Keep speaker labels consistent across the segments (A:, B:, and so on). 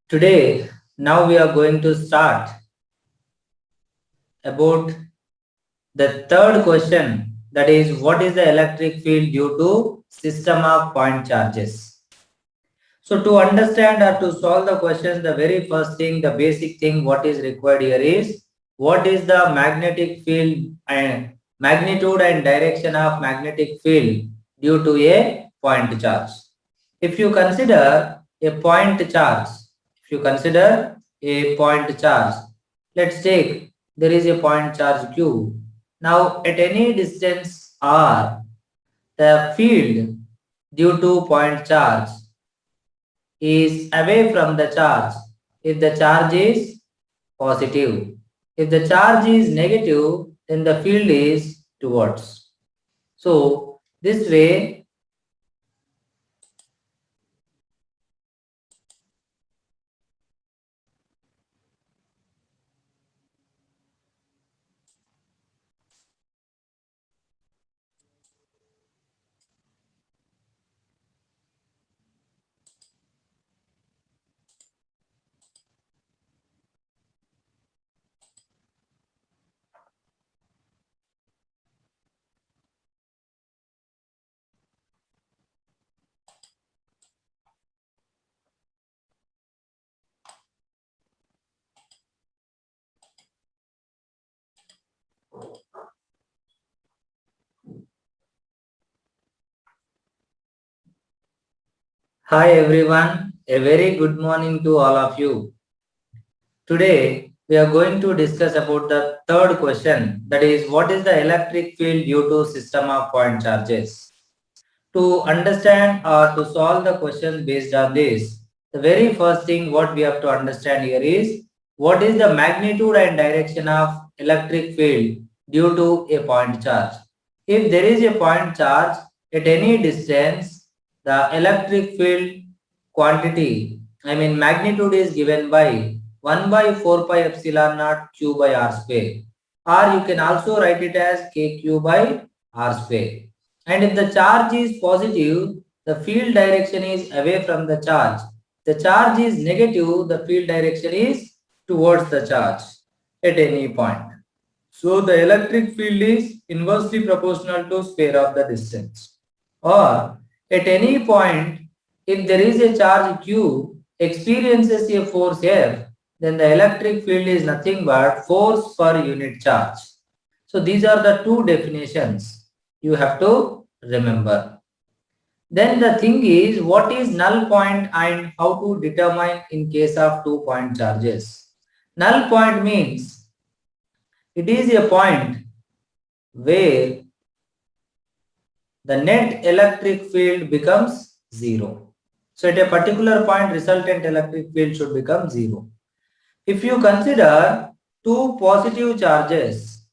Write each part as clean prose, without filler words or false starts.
A: Today, now we are going to start about the third question, that is what is the electric field due to system of point charges. So to understand or to solve the question, the very first thing, the basic thing what is required here is what is the magnetic field and magnitude and direction of magnetic field due to a point charge. If you consider a point charge, if you consider a point charge, let's take there is a point charge Q. Now at any distance R, the field due to point charge is away from the charge if the charge is positive. If the charge is negative, then the field is towards. So this way, hi everyone, a very good morning to all of you. Today we are going to discuss about the third question, that is what is the electric field due to system of point charges. To understand or to solve the question based on this, the very first thing what we have to understand here is what is the magnitude and direction of electric field due to a point charge. If there is a point charge at any distance, the electric field quantity, I mean magnitude is given by 1 by 4 pi epsilon naught q by r square, or you can also write it as kq by r square. And if the charge is positive, the field direction is away from the charge. The charge is negative, the field direction is towards the charge at any point. So the electric field is inversely proportional to square of the distance. Or at any point, if there is a charge Q experiences a force F, then the electric field is nothing but force per unit charge. So these are the two definitions you have to remember. Then the thing is, what is null point and how to determine in case of 2 point charges. Null point means it is a point where the net electric field becomes zero. So at a particular point, resultant electric field should become zero. If you consider two positive charges,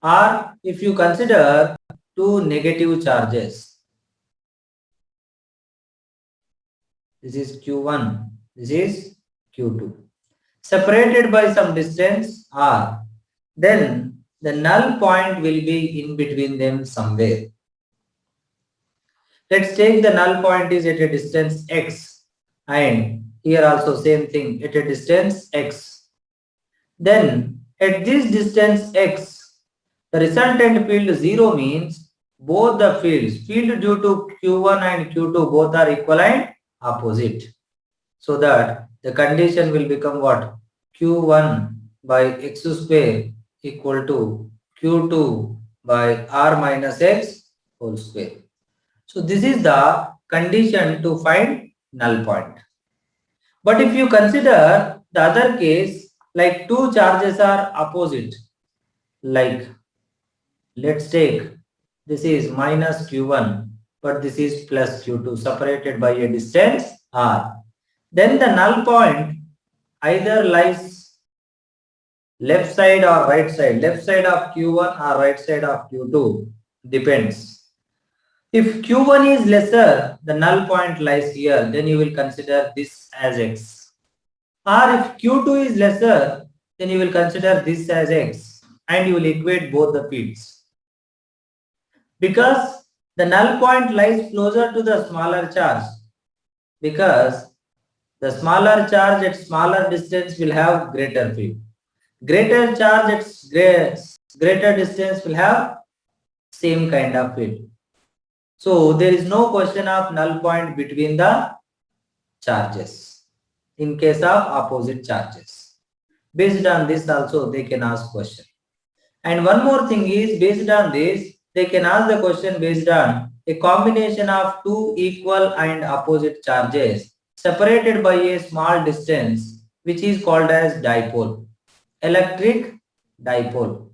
A: or if you consider two negative charges, this is Q1, this is Q2, separated by some distance R, then the null point will be in between them somewhere. Let's take the null point is at a distance x, and here also same thing at a distance x. Then at this distance x, the resultant field 0 means both the fields, field due to q1 and q2 both are equal and opposite. So that the condition will become what? q1 by x square equal to q2 by r minus x whole square. So this is the condition to find null point. But if you consider the other case, like two charges are opposite, like let's take this is minus q1, but this is plus q2 separated by a distance r. Then the null point either lies left side or right side, left side of q1 or right side of q2, depends. If q1 is lesser, the null point lies here, then you will consider this as x. Or if q2 is lesser, then you will consider this as x and you will equate both the fields. Because the null point lies closer to the smaller charge, because The smaller charge at smaller distance will have greater field. Greater charge at greater distance will have same kind of field. So there is no question of null point between the charges in case of opposite charges. Based on this also they can ask question. And one more thing is, based on this, they can ask the question based on a combination of two equal and opposite charges separated by a small distance, which is called as dipole, electric dipole.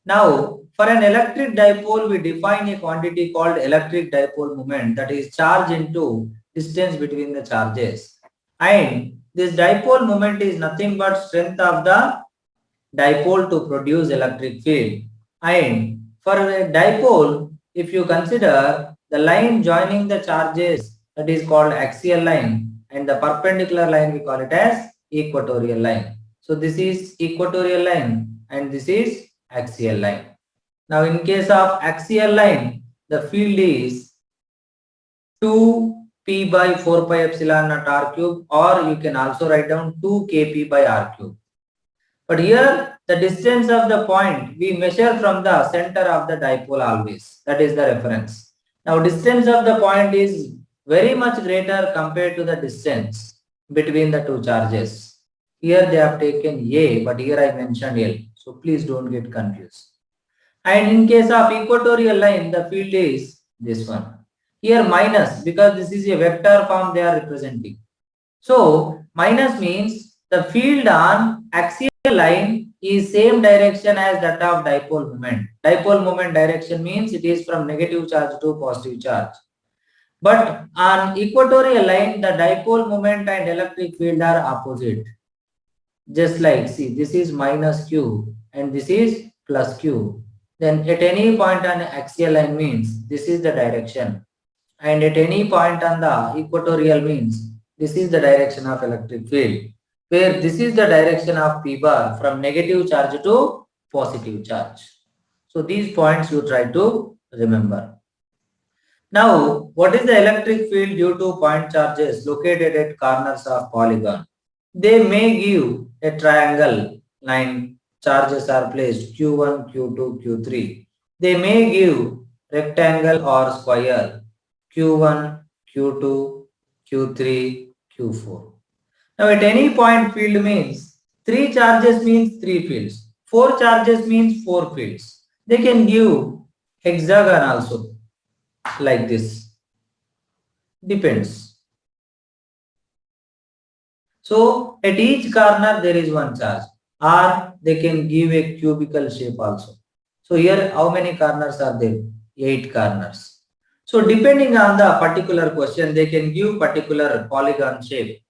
A: Now, for an electric dipole, we define a quantity called electric dipole moment, that is charge into distance between the charges. And this dipole moment is nothing but strength of the dipole to produce electric field. And for a dipole, if you consider the line joining the charges, that is called axial line, and the perpendicular line we call it as equatorial line. So this is equatorial line and this is axial line. Now in case of axial line, the field is 2p by 4 pi epsilon naught r cube, or you can also write down 2 kp by r cube. But here the distance of the point we measure from the center of the dipole always. That is the reference. Now distance of the point is very much greater compared to the distance between the two charges. Here they have taken A, but here I mentioned L. So please don't get confused. And in case of equatorial line, the field is this one. Here minus, because this is a vector form they are representing. So minus means the field on axial line is same direction as that of dipole moment. Dipole moment direction means it is from negative charge to positive charge. But on equatorial line, the dipole moment and electric field are opposite. Just like, see, this is minus q and this is plus q. Then at any point on axial line means this is the direction. And at any point on the equatorial means this is the direction of electric field, where this is the direction of p bar from negative charge to positive charge. So these points you try to remember. Now, what is the electric field due to point charges located at corners of polygon? They may give a triangle line, charges are placed q1, q2, q3. They may give rectangle or square q1, q2, q3, q4. Now at any point field means 3 charges means 3 fields, 4 charges means 4 fields. They can give hexagon also like this. Depends. So at each corner there is one charge, or they can give a cubical shape also. So here how many corners are there? 8 corners. So depending on the particular question, they can give particular polygon shape,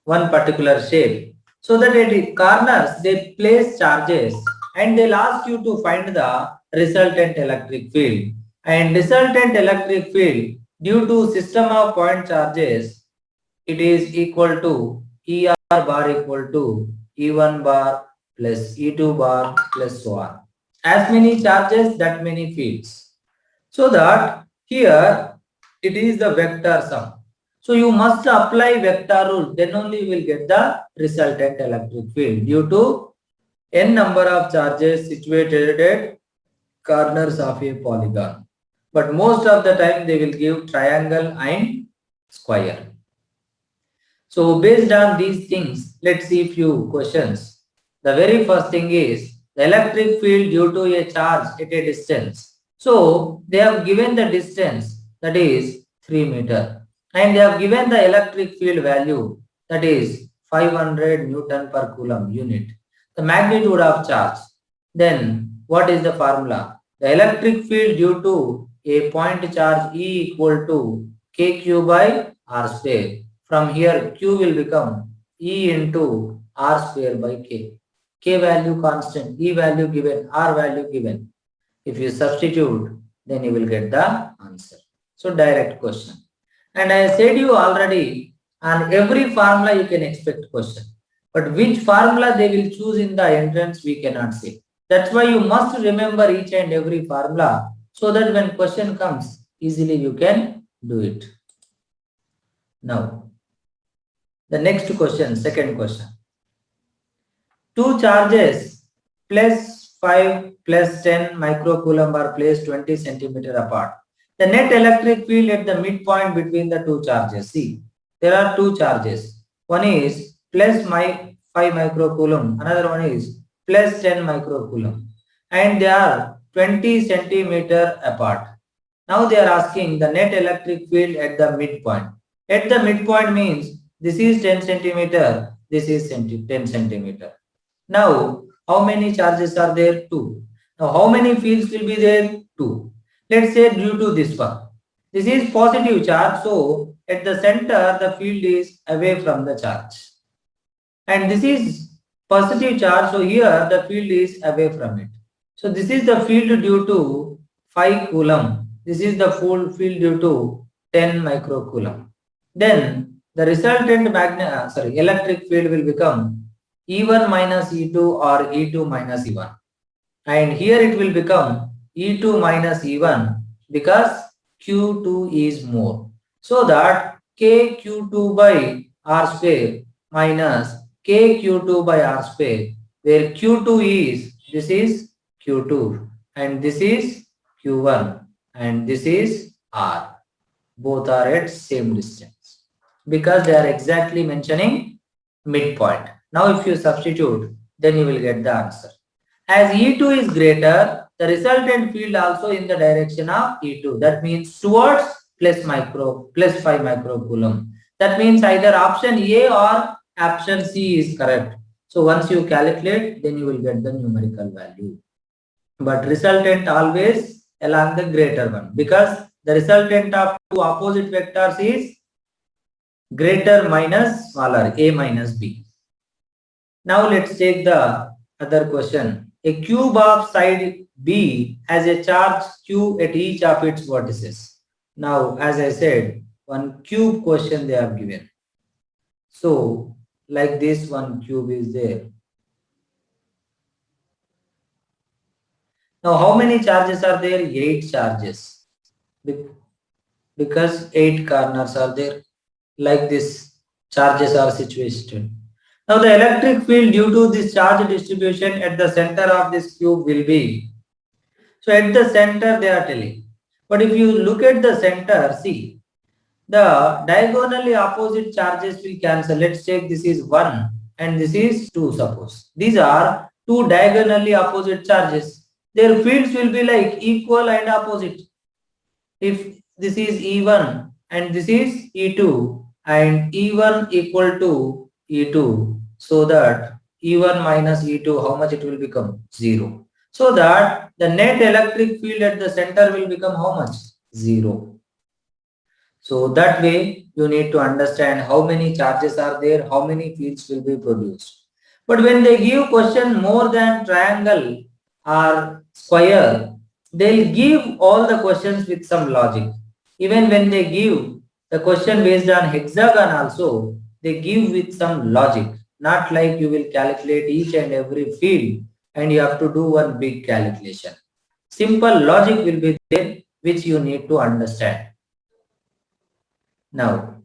A: one particular shape. So that at the corners they place charges and they'll ask you to find the resultant electric field. And resultant electric field due to system of point charges, it is equal to ER bar equal to E1 bar plus E2 bar plus so on. As many charges, that many fields. So that here it is the vector sum. So you must apply vector rule, then only you will get the resultant electric field due to n number of charges situated at corners of a polygon. But most of the time they will give triangle and square. So based on these things, let's see few questions. The very first thing is the electric field due to a charge at a distance. So they have given the distance, that is 3 meter, and they have given the electric field value, that is 500 Newton per Coulomb unit. The magnitude of charge. Then what is the formula? The electric field due to a point charge E equal to kq by r square. From here q will become E into r square by k. K value constant, E value given, R value given. If you substitute, then you will get the answer. So direct question. And I said you already, on every formula you can expect question. But which formula they will choose in the entrance, we cannot say. That's why you must remember each and every formula so that when question comes, easily you can do it. Now, The next question, second question. Two charges plus 5 plus 10 microcoulomb are placed 20 centimeter apart. The net electric field at the midpoint between the two charges. See, there are two charges. One is plus 5 microcoulomb, another one is plus 10 microcoulomb, and they are 20 centimeter apart. Now they are asking the net electric field at the midpoint. At the midpoint means this is 10 centimeter, this is 10 centimeter. Now, how many charges are there? 2. Now, how many fields will be there? 2. Let's say due to this one. This is positive charge, so at the center, the field is away from the charge. And this is positive charge, so here the field is away from it. So this is the field due to 5 coulomb. This is the full field due to 10 microcoulomb. Then the resultant electric field will become E1 minus E2 or E2 minus E1. And here it will become E2 minus E1 because Q2 is more. So that KQ2 by R square minus KQ2 by R square, where Q2 is, this is Q2 and this is Q1 and this is R. Both are at same distance because they are exactly mentioning midpoint. Now if you substitute, then you will get the answer. As E2 is greater, the resultant field also in the direction of E2. That means towards plus 5 microcoulomb. That means either option A or option C is correct. So once you calculate, then you will get the numerical value. But resultant always along the greater one because the resultant of two opposite vectors is greater minus smaller, A minus B. Now let's take the other question. A cube of side B has a charge Q at each of its vertices. Now, as I said, one cube question they have given. So, like this one cube is there. Now, how many charges are there? 8 charges. Because 8 corners are there. Like this, charges are situated. Now the electric field due to this charge distribution at the center of this cube will be. So at the center they are telling. But if you look at the center, see, the diagonally opposite charges will cancel. Let's take this is 1 and this is 2 suppose. These are two diagonally opposite charges. Their fields will be like equal and opposite. If this is E1 and this is E2 and E1 equal to E2, so that E1 minus E2, how much it will become? 0. So that the net electric field at the center will become how much? 0. So that way you need to understand how many charges are there, how many fields will be produced. But when they give question more than triangle or square, they'll give all the questions with some logic. Even when they give the question based on hexagon also, they give with some logic. Not like you will calculate each and every field and you have to do one big calculation. Simple logic will be there which you need to understand. Now,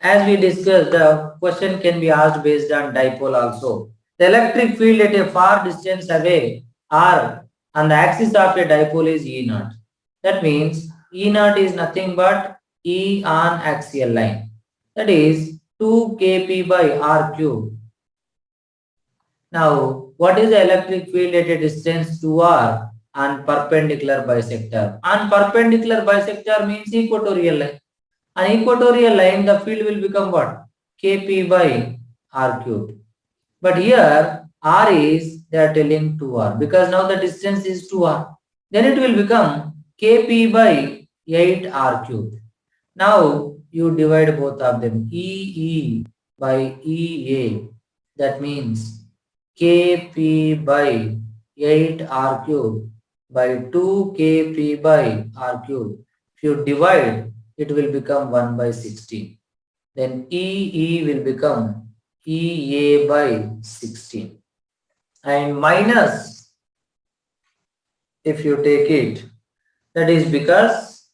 A: as we discussed, the question can be asked based on dipole also. The electric field at a far distance away R on the axis of a dipole is E0. That means E0 is nothing but E on axial line. That is 2 kp by R cube. Now, what is the electric field at a distance 2r on perpendicular bisector? On perpendicular bisector means equatorial line. On equatorial line, the field will become what? Kp by R cube. But here, R is, they are telling 2r because now the distance is 2r. Then it will become Kp by 8r cube. Now, you divide both of them. EE by EA. That means Kp by 8r cube by 2 Kp by R cube. If you divide, it will become 1 by 16. Then EE will become EA by 16. And minus, if you take it, that is because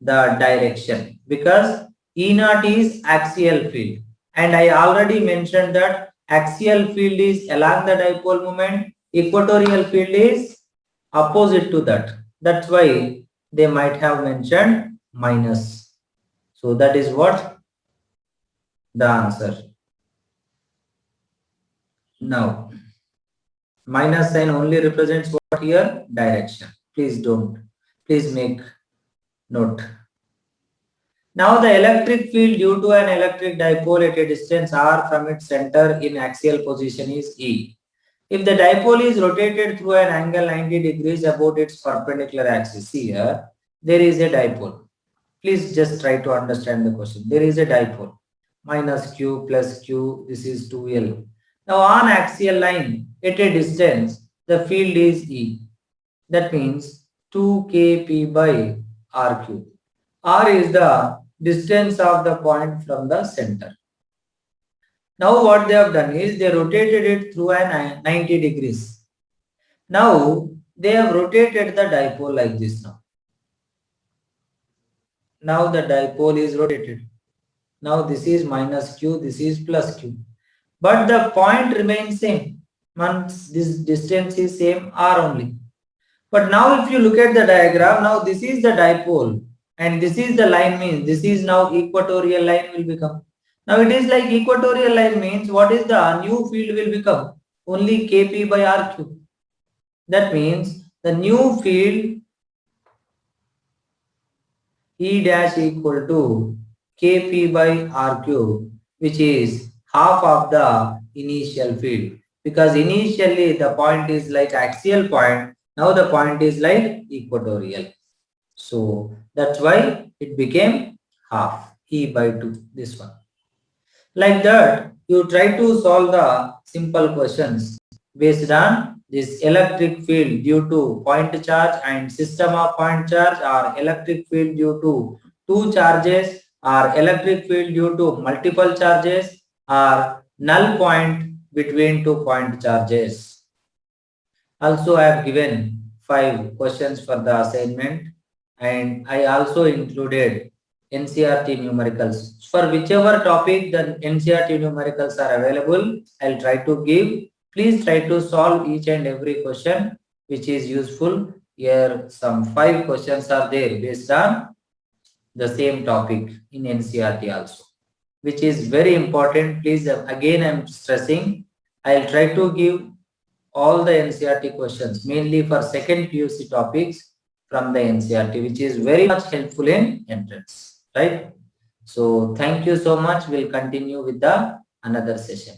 A: the direction. Because E0 is axial field. And I already mentioned that axial field is along the dipole moment, equatorial field is opposite to that. That's why they might have mentioned minus. So that is what the answer. Now, minus sign only represents what here? Direction. Please make note. Now the electric field due to an electric dipole at a distance r from its center in axial position is E. If the dipole is rotated through an angle 90 degrees about its perpendicular axis, here there is a dipole. Please just try to understand the question. There is a dipole. Minus q plus q, this is 2L. Now on axial line at a distance, the field is E. That means 2kp by rq. R is the distance of the point from the center. Now what they have done is they rotated it through an 90 degrees. Now they have rotated the dipole like this now. Now the dipole is rotated. Now this is minus q, this is plus q. But the point remains same. Once this distance is same, r only. But now if you look at the diagram, now this is the dipole and this is the line, means this is now equatorial line will become. Now it is like equatorial line means what is the new field will become? Only kp by rq. That means the new field E dash equal to kp by rq, which is half of the initial field, because initially the point is like axial point, now the point is like equatorial. So that's why it became half E by 2, this one. Like that, you try to solve the simple questions based on this electric field due to point charge and system of point charge, or electric field due to two charges, or electric field due to multiple charges, or null point between two point charges. Also, I have given 5 questions for the assignment, and I also included NCERT numericals. For whichever topic the NCERT numericals are available, I'll try to give. Please try to solve each and every question which is useful. Here some 5 questions are there based on the same topic in NCERT also, which is very important. Please, again I'm stressing, I'll try to give all the NCERT questions mainly for second PUC topics from the NCERT, which is very much helpful in entrance, right? So thank you so much. We'll continue with the another session.